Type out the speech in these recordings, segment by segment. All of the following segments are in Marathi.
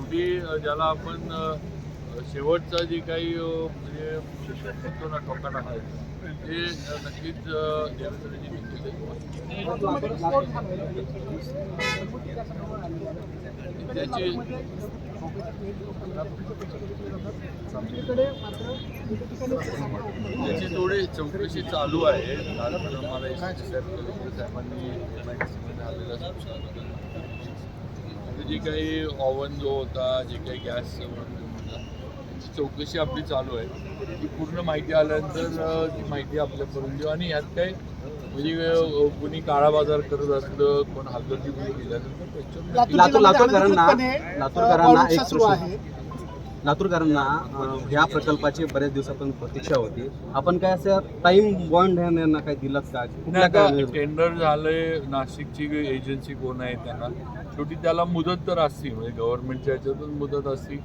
शेवटी ज्याला आपण शेवटचा जे काही म्हणजे म्हणतो ना ठोकाणा आहे ते नक्कीच देवेंद्रजींनी केलं. त्याची त्याची थोडी चौकशी चालू आहे. काल मला साहेबांनी झालेल्या सूचना जे काही ओव्हन जो होता, जे काही गॅस होता, त्याची चौकशी आपली चालू आहे. ती पूर्ण माहिती आल्यानंतर ती माहिती आपल्यापर्यंत येऊ आणि यात काय म्हणजे कोणी काळा बाजार करत असलं, कोण हलगर्जीपणे केल्यानंतर लातूरकरांना ह्या प्रकल्पाची बऱ्याच दिवसातून प्रतीक्षा होती. आपण काय असं टाइम बॉन्ड यांना काय दिलाच का? टेंडर झालंय. नाशिकची एजन्सी कोण आहे त्यांना शेवटी त्याला मुदत तर असते, म्हणजे गव्हर्नमेंटच्या ह्याच्यातून मुदत असते.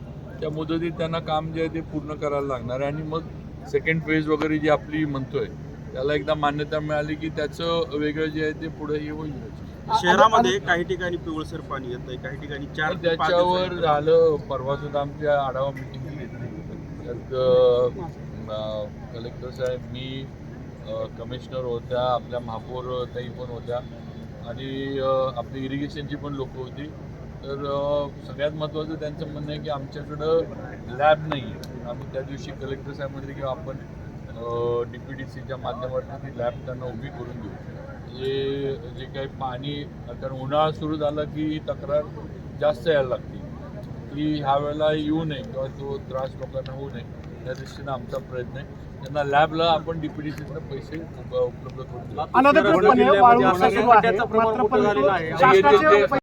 त्या मुदतीत त्यांना काम जे आहे ते पूर्ण करायला लागणार आहे आणि मग सेकंड फेज वगैरे जी आपली म्हणतोय त्याला एकदा मान्यता मिळाली की त्याचं वेगळं जे आहे ते पुढे हे होईल. शहरामध्ये काही ठिकाणी पिवळसर पाणी येतंय, काही ठिकाणी त्याच्यावर झालं. परवा सुद्धा आमच्या आढावा मिटिंग घेतली. त्यात कलेक्टर साहेब, मी, कमिशनर होत्या, आपल्या महापौर ताई पण होत्या आणि आपली इरिगेशनची पण लोक होती. तर सगळ्यात महत्त्वाचं त्यांचं म्हणणं आहे की आमच्याकडं लॅब नाही आहे. आम्ही त्या दिवशी कलेक्टर साहेब म्हणले की आपण DPDCच्या माध्यमातून ती लॅब त्यांना उभी करून देऊ. जे काही पाणी, कारण उन्हाळा सुरू झाला की ही तक्रार जास्त यायला लागते की ह्या वेळेला येऊ नये किंवा तो त्रास लोकांना होऊ नये, त्या दृष्टीनं आमचा प्रयत्न आहे. त्यांना लॅबला आपण DPDCतनं पैसे उपलब्ध करून देऊ.